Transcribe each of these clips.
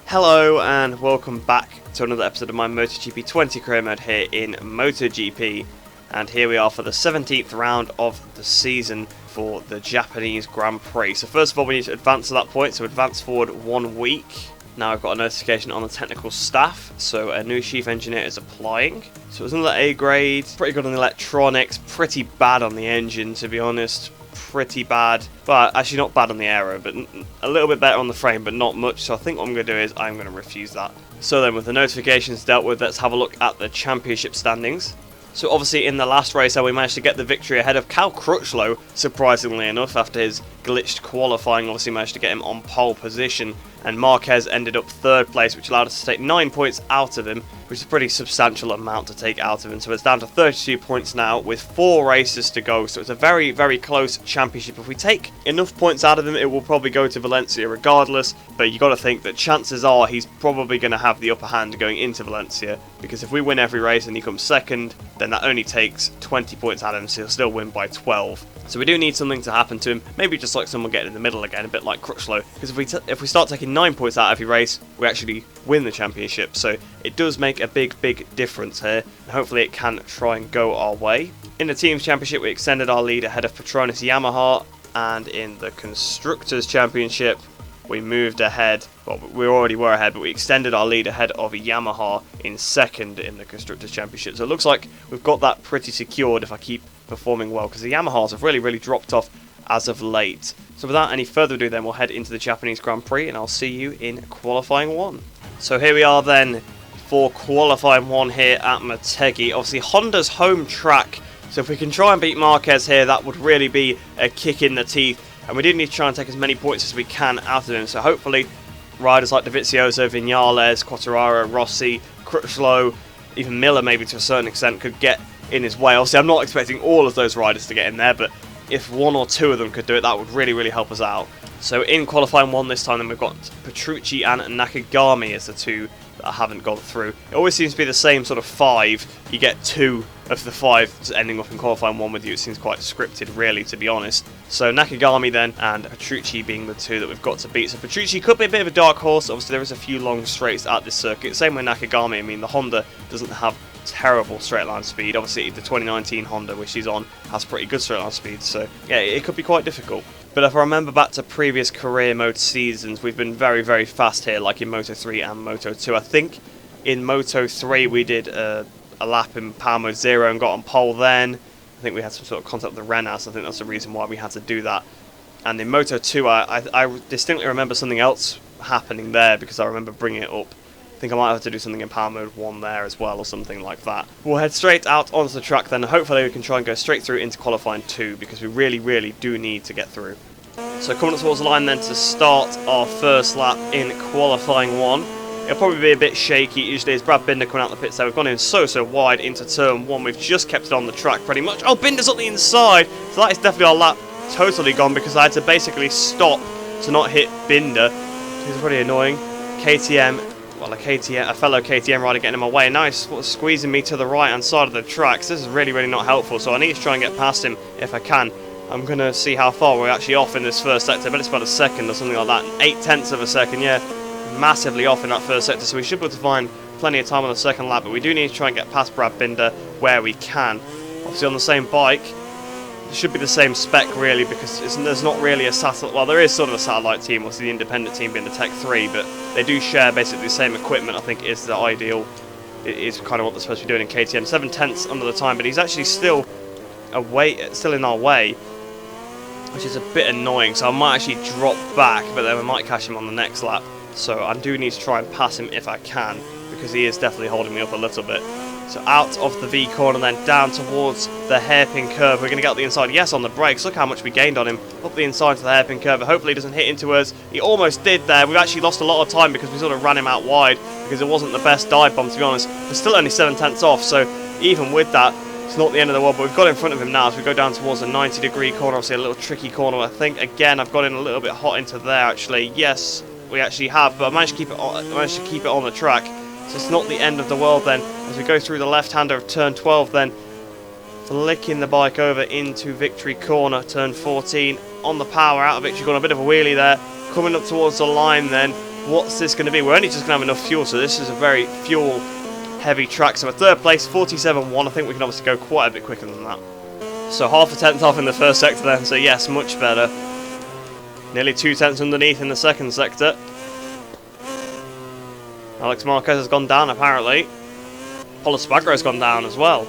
Hello and welcome back to another episode of my MotoGP 20 career mode here in MotoGP, and here we are for the 17th round of the season for the Japanese Grand Prix. So first of all we need to advance to that point, so advance forward 1 week. Now I've got a notification on the technical staff, so a new chief engineer is applying. So it's another A grade, pretty good on the electronics, pretty bad on the engine to be honest. Pretty bad, but actually not bad on the aero, but a little bit better on the frame, but not much. So I think what I'm going to do is I'm going to refuse that. So then with the notifications dealt with, let's have a look at the championship standings. So obviously in the last race we managed to get the victory ahead of Cal Crutchlow, surprisingly enough, after his glitched qualifying. Obviously managed to get him on pole position, and Marquez ended up 3rd place, which allowed us to take 9 points out of him, which is a pretty substantial amount to take out of him. So it's down to 32 points now with 4 races to go, so it's a very, very close championship. If we take enough points out of him, it will probably go to Valencia regardless, but you got to think that chances are he's probably going to have the upper hand going into Valencia, because if we win every race and he comes 2nd, then that only takes 20 points out of him, so he'll still win by 12. So we do need something to happen to him, maybe just like someone getting in the middle again, a bit like Crutchlow, because if we start taking 9 points out of every race, we actually win the championship. So it does make a big difference here, and hopefully it can try and go our way. In the Teams Championship we extended our lead ahead of Petronas Yamaha, and in the Constructors Championship we moved ahead. Well, we already were ahead, but we extended our lead ahead of Yamaha in 2nd in the Constructors Championship. So it looks like we've got that pretty secured if I keep performing well, because the Yamahas have really dropped off as of late. So without any further ado then, we'll head into the Japanese Grand Prix, and I'll see you in qualifying 1. So here we are then for qualifying 1 here at Motegi. Obviously Honda's home track, so if we can try and beat Marquez here, that would really be a kick in the teeth, and we do need to try and take as many points as we can out of him. So hopefully riders like Dovizioso, Viñales, Quartararo, Rossi, Crutchlow, even Miller maybe to a certain extent could get in his way. Obviously I'm not expecting all of those riders to get in there, but if 1 or 2 of them could do it, that would really help us out. So in qualifying 1 this time, then we've got Petrucci and Nakagami as the 2 that haven't gone through. It always seems to be the same sort of 5. You get 2 of the 5 ending up in qualifying 1 with you. It seems quite scripted, really, to be honest. So Nakagami then, and Petrucci being the 2 that we've got to beat. So Petrucci could be a bit of a dark horse. Obviously there is a few long straights at this circuit. Same with Nakagami. I mean, the Honda doesn't have terrible straight line speed. Obviously the 2019 Honda which he's on has pretty good straight line speed, so yeah, it could be quite difficult. But if I remember back to previous career mode seasons, we've been very fast here, like in Moto 3 and Moto 2. I think in Moto 3 we did a lap in power mode 0 and got on pole then. I think we had some sort of contact with the Renas. I think that's the reason why we had to do that. And in Moto 2 I distinctly remember something else happening there, because I remember bringing it up. I think I might have to do something in power mode 1 there as well, or something like that. We'll head straight out onto the track then, and hopefully we can try and go straight through into qualifying 2, because we really do need to get through. So coming up towards the line then to start our first lap in qualifying 1. It'll probably be a bit shaky. Usually it's Brad Binder coming out the pits there. We've gone in so wide into turn 1. We've just kept it on the track pretty much. Oh, Binder's up the inside. So that is definitely our lap totally gone, because I had to basically stop to not hit Binder. It's pretty annoying. KTM. Well, a fellow KTM rider getting in my way. Now he's squeezing me to the right hand side of the track. So this is really not helpful. So I need to try and get past him if I can. I'm going to see how far we're actually off in this first sector. I bet it's about a second or something like that. 8/10 of a second, yeah. Massively off in that first sector. So we should be able to find plenty of time on the second lap. But we do need to try and get past Brad Binder where we can. Obviously on the same bike. It should be the same spec really, because there's not really a satellite. Well, there is sort of a satellite team, obviously the independent team being the Tech 3, but they do share basically the same equipment. I think is the ideal. It is kind of what they're supposed to be doing in KTM. 7/10 under the time, but he's actually still in our way, which is a bit annoying. So I might actually drop back, but then we might catch him on the next lap. So I do need to try and pass him if I can, because he is definitely holding me up a little bit. So out of the V corner, then down towards the hairpin curve. We're going to get up the inside. Yes, on the brakes. Look how much we gained on him. Up the inside to the hairpin curve. Hopefully he doesn't hit into us. He almost did there. We've actually lost a lot of time because we sort of ran him out wide, because it wasn't the best dive bomb, to be honest. We're still only 7/10 off, so even with that, it's not the end of the world. But we've got in front of him now as we go down towards the 90-degree corner. Obviously a little tricky corner, I think. Again, I've got in a little bit hot into there, actually. Yes, we actually have, but I managed to keep it on the track. So it's not the end of the world then, as we go through the left-hander of turn 12 then, flicking the bike over into Victory Corner, turn 14, on the power out of Victory Corner, a bit of a wheelie there, coming up towards the line then, what's this going to be? We're only just going to have enough fuel, so this is a very fuel heavy track. So a third place, 47.1. I think we can obviously go quite a bit quicker than that. So half a tenth off in the first sector then, so yes, much better. Nearly 2 tenths underneath in the second sector. Alex Marquez has gone down apparently. Paulo Espargaro has gone down as well.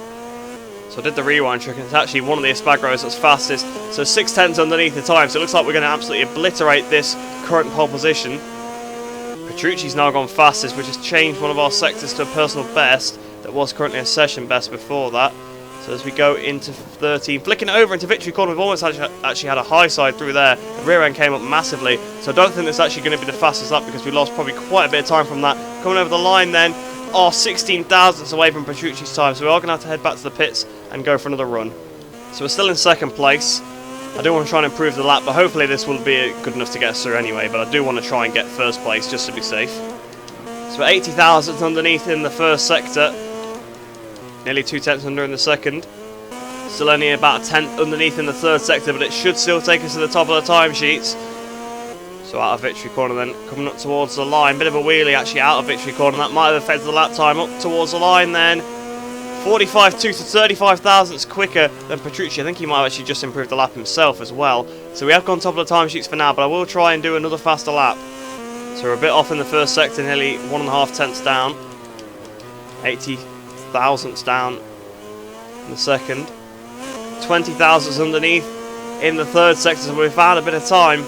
So I did the rewind trick, and it's actually one of the Espargaros that's fastest. So 6 tenths underneath the time, so it looks like we're going to absolutely obliterate this current pole position. Petrucci's now gone fastest, which has changed one of our sectors to a personal best that was currently a session best before that. So as we go into 13, flicking it over into victory corner, we've almost actually had a high side through there. The rear end came up massively, so I don't think it's actually going to be the fastest lap because we lost probably quite a bit of time from that. Coming over the line then, 16 thousandths away from Petrucci's time, so we are going to have to head back to the pits and go for another run. So we're still in second place. I do want to try and improve the lap, but hopefully this will be good enough to get us through anyway, but I do want to try and get first place just to be safe. So we're 80 thousandths underneath in the first sector. Nearly 2 tenths under in the second. Still only about a tenth underneath in the third sector, but it should still take us to the top of the timesheets. So out of victory corner then, coming up towards the line. Bit of a wheelie actually out of victory corner. That might have affected the lap time. Up towards the line then. 45.2 to 35 thousandths quicker than Petrucci. I think he might have actually just improved the lap himself as well. So we have gone top of the timesheets for now, but I will try and do another faster lap. So we're a bit off in the first sector, nearly 1.5 tenths down. 80 thousandths down in the second. 20 thousandths underneath in the third sector, so we found a bit of time.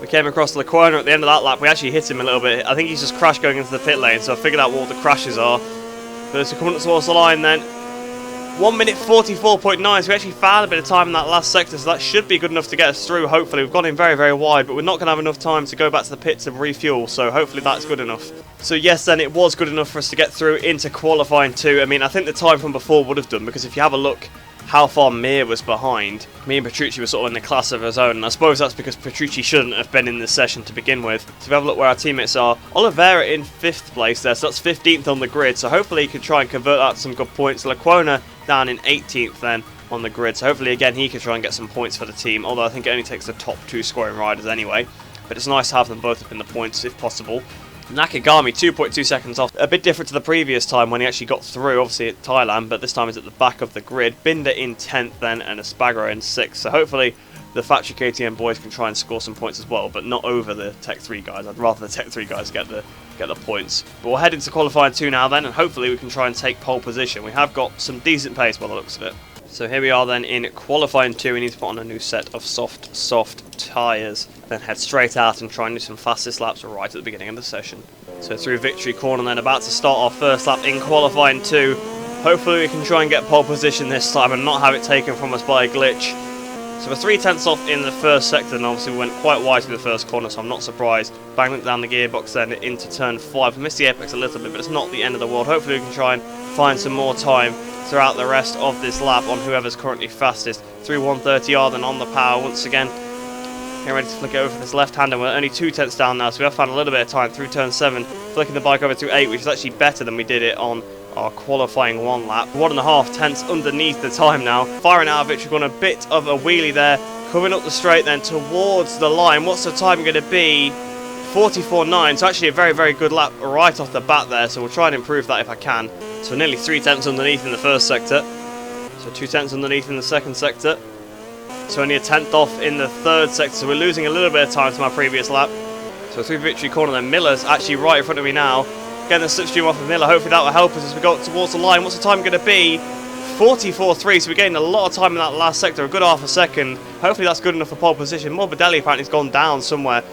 We came across the corner at the end of that lap. We actually hit him a little bit. I think he's just crashed going into the pit lane, so I figured out what the crashes are. But as we're coming up towards the line then, 1 minute 44.9, so we actually found a bit of time in that last sector, so that should be good enough to get us through, hopefully. We've gone in very, very wide, but we're not going to have enough time to go back to the pits and refuel, so hopefully that's good enough. So yes, then it was good enough for us to get through into qualifying 2. I mean, I think the time from before would have done, because if you have a look how far Mir was behind, me and Petrucci were sort of in the class of his own, and I suppose that's because Petrucci shouldn't have been in this session to begin with. So if we have a look where our teammates are, Oliveira in 5th place there, so that's 15th on the grid, so hopefully he can try and convert that to some good points. Lecuona down in 18th then on the grid, so hopefully again he can try and get some points for the team, although I think it only takes the top 2 scoring riders anyway, but it's nice to have them both up in the points if possible. Nakagami 2.2 seconds off, a bit different to the previous time when he actually got through, obviously at Thailand, but this time he's at the back of the grid. Binder in 10th then, and Espargaro in 6th, so hopefully the factory KTM boys can try and score some points as well, but not over the Tech 3 guys. I'd rather the Tech 3 guys get the points. But we'll head into qualifying 2 now then, and hopefully we can try and take pole position. We have got some decent pace by the looks of it. So here we are then in qualifying 2. We need to put on a new set of soft tyres, then head straight out and try and do some fastest laps right at the beginning of the session. So through victory corner then, about to start our first lap in qualifying 2. Hopefully we can try and get pole position this time and not have it taken from us by a glitch. So we're 3 tenths off in the first sector, and obviously we went quite wide through the first corner, so I'm not surprised. Banging it down the gearbox then into turn 5. We missed the apex a little bit, but it's not the end of the world. Hopefully we can try and find some more time throughout the rest of this lap on whoever's currently fastest. Through 130R then on the power once again. Getting ready to flick it over for this left-hander. We're only 2 tenths down now, so we have found a little bit of time through turn 7. Flicking the bike over through 8, which is actually better than we did it on our qualifying 1 lap. 1.5 tenths underneath the time now. Firing out of victory corner, a bit of a wheelie there. Coming up the straight then towards the line. What's the time going to be? 44.9, so actually a very, very good lap right off the bat there, so we'll try and improve that if I can. So nearly 3 tenths underneath in the first sector. So 2 tenths underneath in the second sector. So only a tenth off in the third sector, so we're losing a little bit of time to my previous lap. So through victory corner then, Miller's actually right in front of me now. Getting the slipstream off of Miller, hopefully that will help us as we go towards the line. What's the time going to be? 44.3, so we're getting a lot of time in that last sector, a good half a second. Hopefully that's good enough for pole position. Morbidelli apparently has gone down somewhere.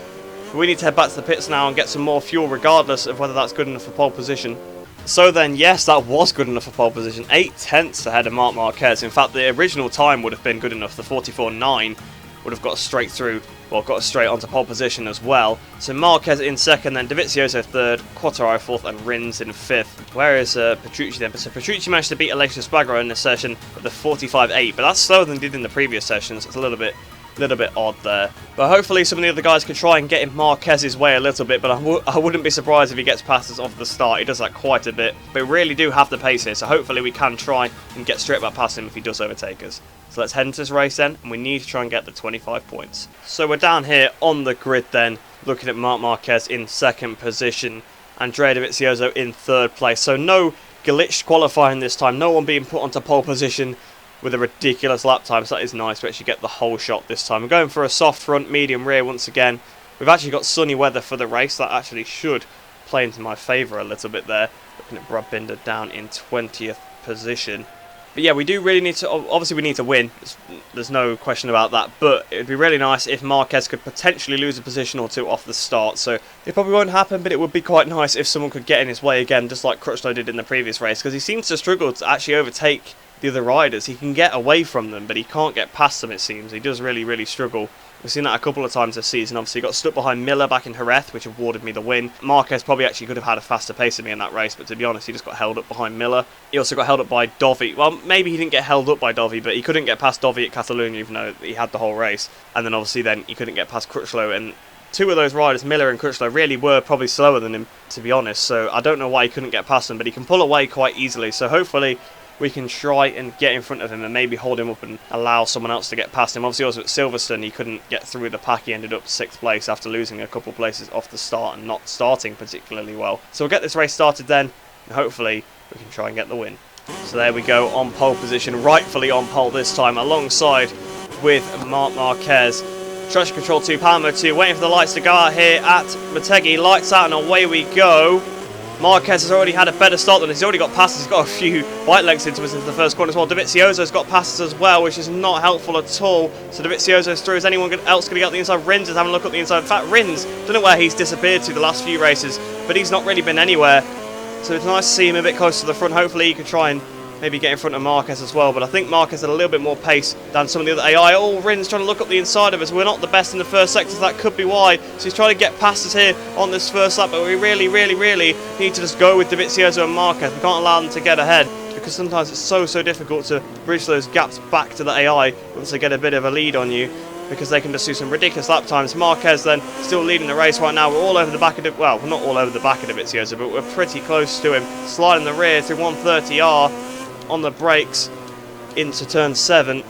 We need to head back to the pits now and get some more fuel regardless of whether that's good enough for pole position. So then, yes, that was good enough for pole position. 8 tenths ahead of Marc Marquez. In fact, the original time would have been good enough. The 44.9 would have got us straight through, well, got us straight onto pole position as well. So Marquez in second, then Dovizioso third, Quattaro fourth, and Rins in fifth. Where is Petrucci then? So Petrucci managed to beat Alex Espargaro in this session with the 45.8, but that's slower than he did in the previous sessions. It's a little bit A little bit odd there. But hopefully some of the other guys can try and get in Marquez's way a little bit, but I wouldn't be surprised if he gets past us off the start. He does that quite a bit. But we really do have the pace here, so hopefully we can try and get straight back past him if he does overtake us. So let's head into this race then, and we need to try and get the 25 points. So we're down here on the grid then, looking at Marc Marquez in second position, Andrea Dovizioso in third place. So no glitched qualifying this time, no one being put onto pole position with a ridiculous lap time, so that is nice to actually get the whole shot this time. We're going for a soft front, medium rear once again. We've actually got sunny weather for the race, that actually should play into my favour a little bit there. Looking at Brad Binder down in 20th position. But yeah, we do really need to, obviously we need to win, there's no question about that, but it would be really nice if Marquez could potentially lose a position or two off the start, so it probably won't happen, but it would be quite nice if someone could get in his way again, just like Crutchlow did in the previous race, because he seems to struggle to actually overtake the other riders. He can get away from them, but he can't get past them, it seems. He does really, really struggle. We've seen that a couple of times this season. Obviously, he got stuck behind Miller back in Jerez, which awarded me the win. Marquez probably actually could have had a faster pace than me in that race, but to be honest, he just got held up behind Miller. He also got held up by Dovi. Well, maybe he didn't get held up by Dovi, but he couldn't get past Dovi at Catalonia, even though he had the whole race. And then obviously then he couldn't get past Crutchlow, and two of those riders, Miller and Crutchlow, really were probably slower than him, to be honest. So I don't know why he couldn't get past them, but he can pull away quite easily. So hopefully we can try and get in front of him and maybe hold him up and allow someone else to get past him. Obviously also at Silverstone he couldn't get through the pack. He ended up 6th place after losing a couple places off the start and not starting particularly well. So we'll get this race started then, and hopefully we can try and get the win. So there we go, on pole position, rightfully on pole this time, alongside with Marc Marquez. Traction Control 2, Power Mode 2, waiting for the lights to go out here at Motegi. Lights out and away we go. Marquez has already had a better start than us. He's already got passes. He's got a few bike lengths into us into the first corner as well. Dovizioso's got passes as well, which is not helpful at all. So Dovizioso's through. Is anyone else going to get up the inside? Rins is having a look at the inside. In fact, Rins, don't know where he's disappeared to the last few races, but he's not really been anywhere. So it's nice to see him a bit closer to the front. Hopefully he can try and maybe get in front of Marquez as well, but I think Marquez had a little bit more pace than some of the other AI. Oh, Rins trying to look up the inside of us. We're not the best in the first sector, so that could be why. So he's trying to get past us here on this first lap, but we really need to just go with Dovizioso and Marquez. We can't allow them to get ahead, because sometimes it's so difficult to bridge those gaps back to the AI once they get a bit of a lead on you, because they can just do some ridiculous lap times. Marquez then still leading the race right now. We're all over the back of well, not all over the back of Dovizioso, but we're pretty close to him. Sliding the rear through 130R. On the brakes into turn 7,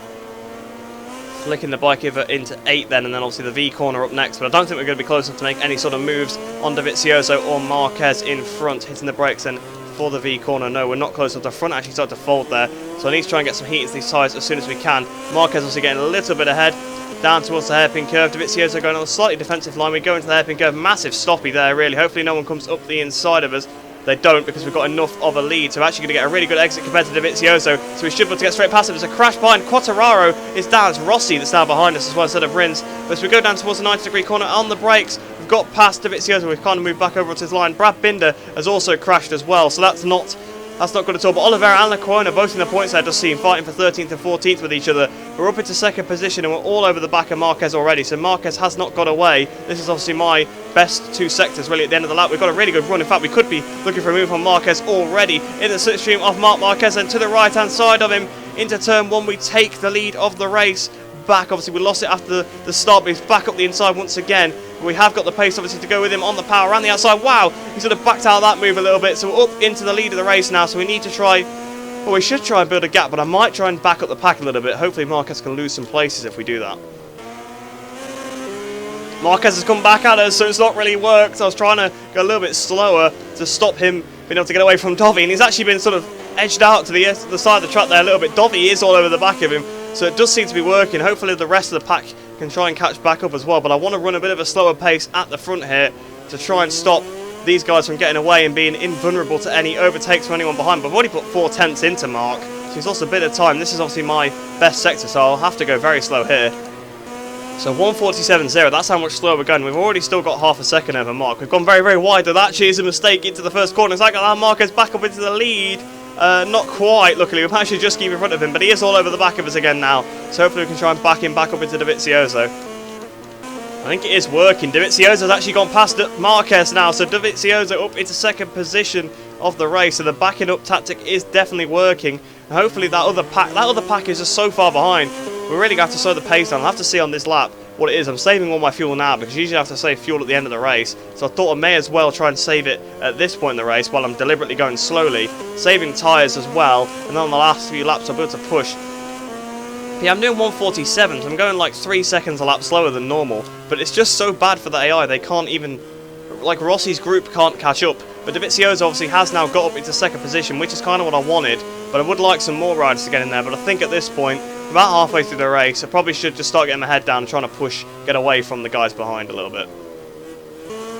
flicking the bike over into 8 then, and then obviously the V corner up next, but I don't think we're going to be close enough to make any sort of moves on Dovizioso or Marquez in front, hitting the brakes then for the V corner. No, we're not close enough. The front actually started to fold there, so I need to try and get some heat into these tyres as soon as we can. Marquez also getting a little bit ahead, down towards the hairpin curve. Dovizioso going on a slightly defensive line. We go into the hairpin curve, massive stoppy there really. Hopefully no one comes up the inside of us. They don't, because we've got enough of a lead, so we're actually going to get a really good exit compared to Dovizioso, so we should be able to get straight past him. There's a crash behind. Quartararo is down. It's Rossi that's now behind us as well instead of Rins. But as we go down towards the 90-degree corner on the brakes, we've got past Dovizioso. We've kind of moved back over to his line. Brad Binder has also crashed as well, so that's not good at all. But Oliveira and Lecuona both in the points there, just seen fighting for 13th and 14th with each other. We're up into second position and we're all over the back of Marquez already, so Marquez has not got away. This is obviously my best two sectors really at the end of the lap. We've got a really good run. In fact, we could be looking for a move on Marquez already. In the slipstream of Marc Marquez, and to the right hand side of him into turn 1 we take the lead of the race back. Obviously we lost it after the start, but he's back up the inside once again. We have got the pace obviously to go with him on the power around the outside. Wow, he sort of backed out of that move a little bit, so we're up into the lead of the race now. So we need to try, well, we should try and build a gap, but I might try and back up the pack a little bit. Hopefully Marquez can lose some places if we do that. Marquez has come back at us, so it's not really worked. I was trying to go a little bit slower to stop him being able to get away from Dovi, and he's actually been sort of edged out to the side of the track there a little bit. Dovi is all over the back of him, so it does seem to be working. Hopefully the rest of the pack can try and catch back up as well, but I want to run a bit of a slower pace at the front here to try and stop these guys from getting away and being invulnerable to any overtakes from anyone behind. But I've already put 4 tenths into Marc, so he's lost a bit of time. This is obviously my best sector, so I'll have to go very slow here. So 147.0, that's how much slower we're going. We've already still got half a second over Marc. We've gone very wide. That actually is a mistake into the first corner. It's like Marquez back up into the lead. Not quite, luckily. We've actually just keep in front of him, but he is all over the back of us again now. So hopefully we can try and back him back up into Dovizioso. I think it is working. Dovizioso's actually gone past Marquez now, so Dovizioso up into second position of the race. So the backing up tactic is definitely working. And hopefully that other pack is just so far behind. we really got to slow the pace down. I'll have to see on this lap what it is. I'm saving all my fuel now because usually I have to save fuel at the end of the race. So I thought I may as well try and save it at this point in the race while I'm deliberately going slowly, saving tyres as well. And then on the last few laps I'll be able to push. Yeah, I'm doing 147, so I'm going like 3 seconds a lap slower than normal. But it's just so bad for the AI, they can't even... Like, Rossi's group can't catch up. But Dovizioso obviously has now got up into second position, which is kind of what I wanted. But I would like some more riders to get in there. But I think at this point, about halfway through the race, I probably should just start getting my head down and trying to push, get away from the guys behind a little bit.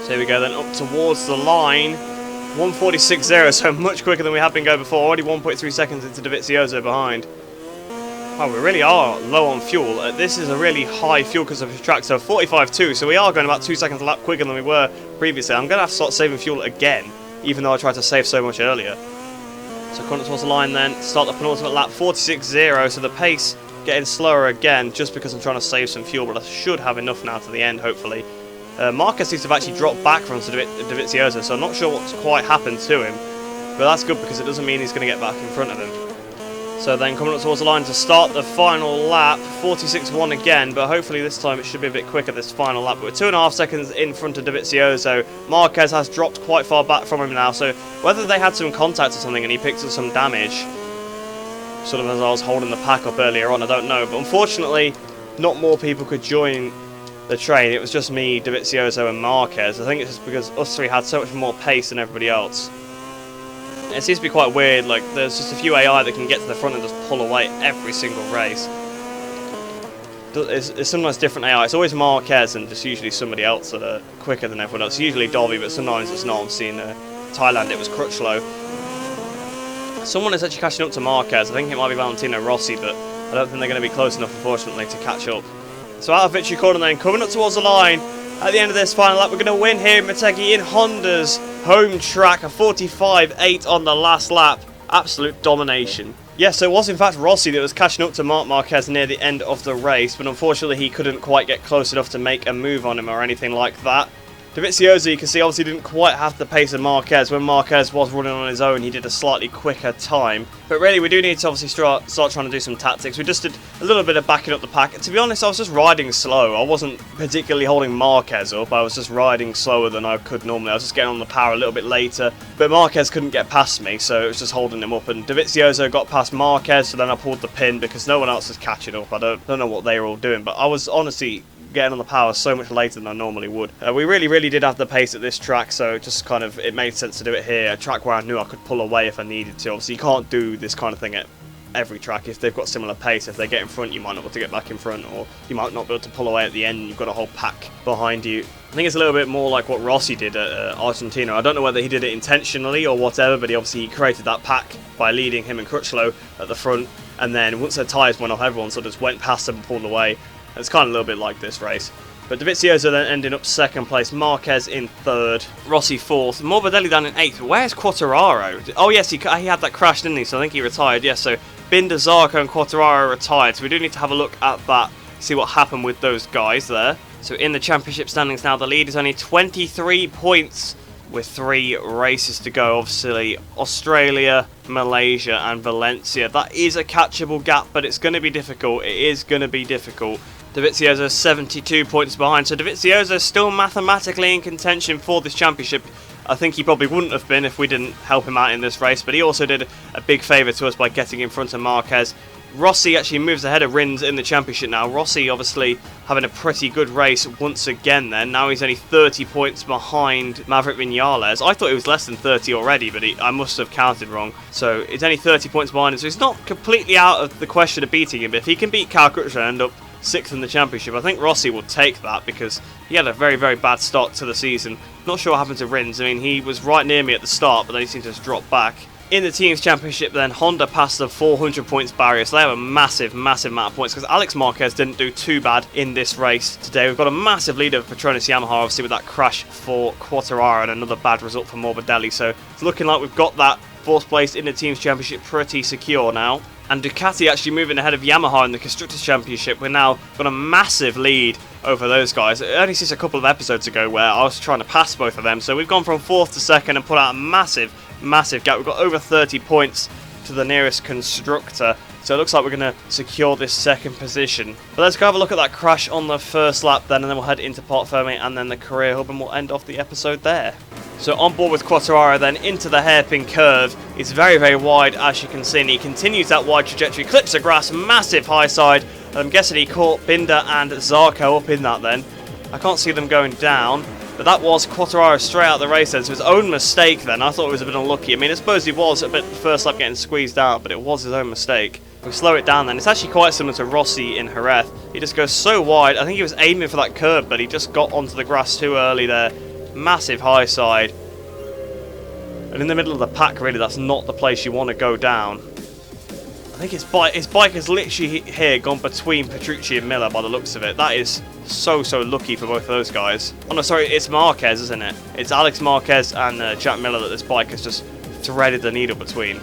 So here we go then, up towards the line. 146.0, so much quicker than we have been going before. Already 1.3 seconds into Dovizioso behind. Wow, we really are low on fuel. This is a really high fuel because of the track, so 45.2, so we are going about 2 seconds a lap quicker than we were previously. I'm going to have to start saving fuel again, even though I tried to save so much earlier. So coming towards the line then, start the penultimate lap, 46.0, so the pace getting slower again, just because I'm trying to save some fuel, but I should have enough now to the end, hopefully. Marquez seems to have actually dropped back from Dovizioso, so I'm not sure what's quite happened to him, but that's good because it doesn't mean he's going to get back in front of him. So then coming up towards the line to start the final lap, 46.1 again, but hopefully this time it should be a bit quicker this final lap. But we're 2.5 seconds in front of Dovizioso. Marquez has dropped quite far back from him now, so whether they had some contact or something and he picked up some damage, sort of as I was holding the pack up earlier on, I don't know. But unfortunately, not more people could join the train. It was just me, Dovizioso and Marquez. I think it's just because us three had so much more pace than everybody else. It seems to be quite weird, like there's just a few AI that can get to the front and just pull away every single race. It's sometimes different AI, it's always Marquez and just usually somebody else that are quicker than everyone else. Usually Dobby, but sometimes it's not. I've seen Thailand it was Crutchlow. Someone is actually catching up to Marquez. I think it might be Valentino Rossi, but I don't think they're going to be close enough, unfortunately, to catch up. So out of victory corner then, coming up towards the line. At the end of this final lap, we're going to win here in Motegi in Honda's home track. A 45.8 on the last lap. Absolute domination. Yes, so it was in fact Rossi that was catching up to Marc Marquez near the end of the race, but unfortunately he couldn't quite get close enough to make a move on him or anything like that. Dovizioso, you can see, obviously didn't quite have the pace of Marquez. When Marquez was running on his own, he did a slightly quicker time. But really, we do need to obviously start trying to do some tactics. We just did a little bit of backing up the pack. And to be honest, I was just riding slow. I wasn't particularly holding Marquez up. I was just riding slower than I could normally. I was just getting on the power a little bit later. But Marquez couldn't get past me, so it was just holding him up. And Dovizioso got past Marquez, so then I pulled the pin because no one else was catching up. I don't know what they were all doing, but I was honestly getting on the power so much later than I normally would. We really did have the pace at this track, so just kind of it made sense to do it here, a track where I knew I could pull away if I needed to. Obviously you can't do this kind of thing at every track. If they've got similar pace, if they get in front you might not be able to get back in front, or you might not be able to pull away at the end and you've got a whole pack behind you. I think it's a little bit more like what Rossi did at Argentina. I don't know whether he did it intentionally or whatever, but he created that pack by leading him and Crutchlow at the front, and then once their tyres went off, everyone sort of just went past them and pulled away. It's kind of a little bit like this race. But Dovizioso then ending up second place, Marquez in third, Rossi fourth, Morbidelli down in eighth. Where's Quartararo? Oh yes, he had that crash, didn't he? So I think he retired. Yes, so Binder, Zarco and Quartararo retired. So we do need to have a look at that, see what happened with those guys there. So in the championship standings now, the lead is only 23 points with 3 races to go. Obviously, Australia, Malaysia and Valencia. That is a catchable gap, but it's going to be difficult. It is going to be difficult. Dovizioso 72 points behind, so Dovizioso is still mathematically in contention for this championship. I think he probably wouldn't have been if we didn't help him out in this race, but he also did a big favour to us by getting in front of Marquez. Rossi actually moves ahead of Rins in the championship now. Rossi obviously having a pretty good race once again then. Now he's only 30 points behind Maverick Vinales. I thought he was less than 30 already, but I must have counted wrong. So he's only 30 points behind him, so he's not completely out of the question of beating him. But if he can beat Cal Crutchlow and end up 6th in the championship, I think Rossi will take that because he had a very bad start to the season. Not sure what happened to Rins. I mean, he was right near me at the start, but then he seemed to just drop back. In the team's championship then, Honda passed the 400 points barrier, so they have a massive amount of points because Alex Marquez didn't do too bad in this race today. We've got a massive lead of Petronas Yamaha, obviously with that crash for Quartararo and another bad result for Morbidelli, so it's looking like we've got that 4th place in the team's championship pretty secure now. And Ducati actually moving ahead of Yamaha in the Constructors' Championship. We're now got a massive lead over those guys. Only since a couple of episodes ago where I was trying to pass both of them. So we've gone from 4th to 2nd and put out a massive gap. We've got over 30 points to the nearest constructor. So it looks like we're going to secure this second position. But let's go have a look at that crash on the first lap then, and then we'll head into Pot Ferme and then the career hub, and we'll end off the episode there. So on board with Quartararo then into the hairpin curve. It's very, very wide, as you can see, and he continues that wide trajectory, clips the grass, massive high side, and I'm guessing he caught Binder and Zarco up in that then. I can't see them going down, but that was Quartararo straight out of the race then, so his own mistake then. I thought it was a bit unlucky. I mean, I suppose he was a bit the first lap getting squeezed out, but it was his own mistake. If we slow it down then, it's actually quite similar to Rossi in Jerez. He just goes so wide. I think he was aiming for that curb, but he just got onto the grass too early there. Massive high side. And in the middle of the pack, really, that's not the place you want to go down. I think his bike has literally here gone between Petrucci and Miller by the looks of it. That is so lucky for both of those guys. Oh no, sorry, it's Marquez, isn't it? It's Alex Marquez and Jack Miller that this bike has just threaded the needle between.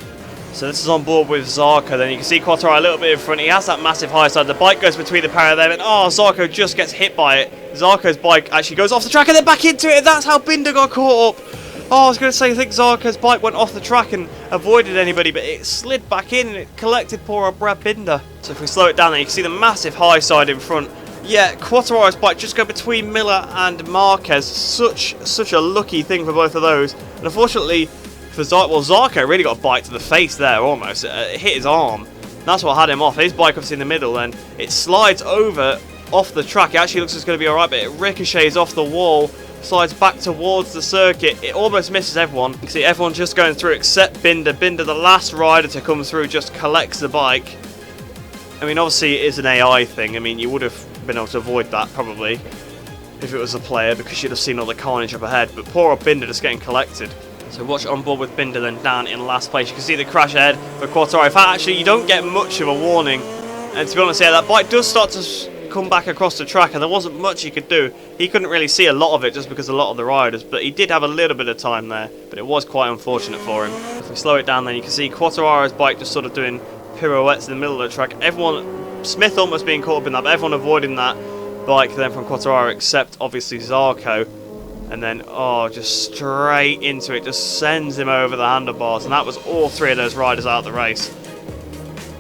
So this is on board with Zarco. Then you can see Quartararo a little bit in front. He has that massive high side. The bike goes between the pair of them, and oh, Zarco just gets hit by it. Zarco's bike actually goes off the track and then back into it, and that's how Binder got caught up. Oh, I was going to say, I think Zarco's bike went off the track and avoided anybody, but it slid back in and it collected poor old Brad Binder. So if we slow it down then, you can see the massive high side in front. Yeah, Quartararo's bike just go between Miller and Marquez. Such a lucky thing for both of those. And unfortunately for Zarco really got a bite to the face there almost. It hit his arm. That's what had him off. His bike obviously in the middle then. It slides over off the track. It actually looks like it's going to be alright, but it ricochets off the wall. Slides back towards the circuit. It almost misses everyone. You can see everyone just going through except Binder. Binder, the last rider to come through, just collects the bike. I mean, obviously it is an AI thing. I mean, you would have been able to avoid that probably if it was a player, because you'd have seen all the carnage up ahead. But poor old Binder just getting collected. So watch on board with Binder then down in last place. You can see the crash ahead for Quartararo. In fact, actually, you don't get much of a warning. And to be honest, yeah, that bike does start to come back across the track, and there wasn't much he could do. He couldn't really see a lot of it just because a lot of the riders, but he did have a little bit of time there, but it was quite unfortunate for him. If we slow it down then, you can see Quartararo's bike just sort of doing pirouettes in the middle of the track. Everyone, Smith almost being caught up in that, but everyone avoiding that bike then from Quartararo except obviously Zarco. And then, oh, just straight into it, just sends him over the handlebars, and that was all three of those riders out of the race.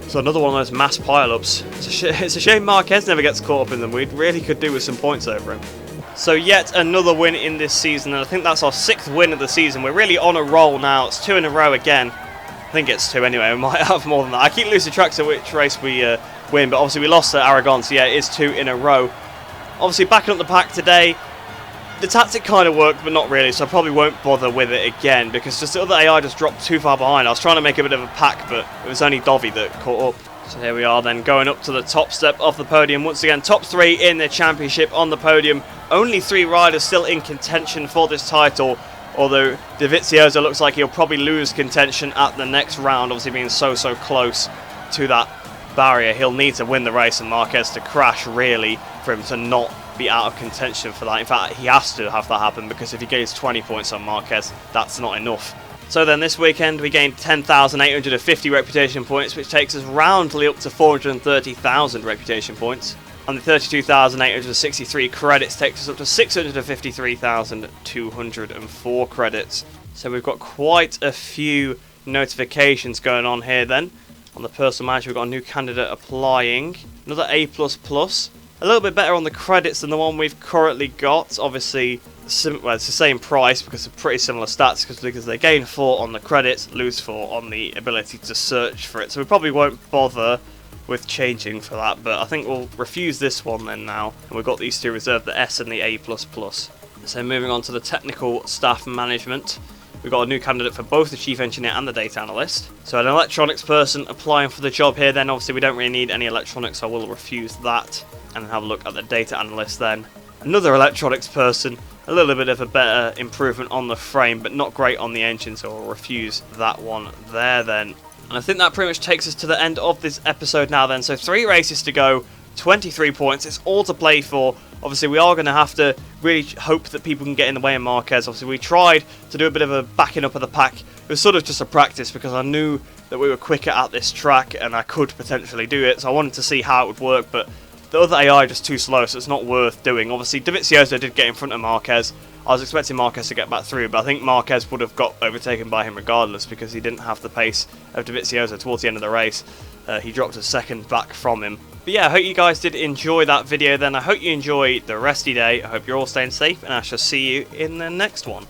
So another one of those mass pile-ups. It's a shame Marquez never gets caught up in them. We really could do with some points over him. So yet another win in this season, and I think that's our 6th win of the season. We're really on a roll now. It's 2 in a row again. I think it's 2 anyway. We might have more than that. I keep losing track of which race we win, but obviously we lost at Aragon, so yeah, it is 2 in a row. Obviously backing up the pack today. The tactic kind of worked, but not really, so I probably won't bother with it again, because just the other AI just dropped too far behind. I was trying to make a bit of a pack, but it was only Dovi that caught up. So here we are then, going up to the top step of the podium. Once again, top 3 in the championship on the podium. Only 3 riders still in contention for this title, although Dovizioso looks like he'll probably lose contention at the next round, obviously being so close to that barrier. He'll need to win the race and Marquez to crash, really, for him to not be out of contention for that. In fact, he has to have that happen, because if he gains 20 points on Marquez, that's not enough. So then this weekend we gained 10,850 reputation points, which takes us roundly up to 430,000 reputation points. And the 32,863 credits takes us up to 653,204 credits. So we've got quite a few notifications going on here then. On the personal manager, we've got a new candidate applying. Another A++. A little bit better on the credits than the one we've currently got. Obviously, it's the same price because of pretty similar stats, because they gain 4 on the credits, lose 4 on the ability to search for it. So we probably won't bother with changing for that, but I think we'll refuse this one then now. And we've got these 2 reserved, the S and the A++. So moving on to the technical staff management. We've got a new candidate for both the chief engineer and the data analyst. So an electronics person applying for the job here then. Obviously we don't really need any electronics, so I will refuse that. And have a look at the data analyst then. Another electronics person, a little bit of a better improvement on the frame, but not great on the engine, so I'll refuse that one there then. And I think that pretty much takes us to the end of this episode now then. So 3 races to go, 23 points, it's all to play for. Obviously we are going to have to really hope that people can get in the way of Marquez. Obviously we tried to do a bit of a backing up of the pack. It was sort of just a practice, because I knew that we were quicker at this track and I could potentially do it, so I wanted to see how it would work, but the other AI just too slow, so it's not worth doing. Obviously, Dovizioso did get in front of Marquez I was expecting Marquez to get back through, but I think Marquez would have got overtaken by him regardless because he didn't have the pace of Dovizioso towards the end of the race. He dropped a second back from him. But yeah, I hope you guys did enjoy that video then. I hope you enjoy the rest of your day. I hope you're all staying safe, and I shall see you in the next one.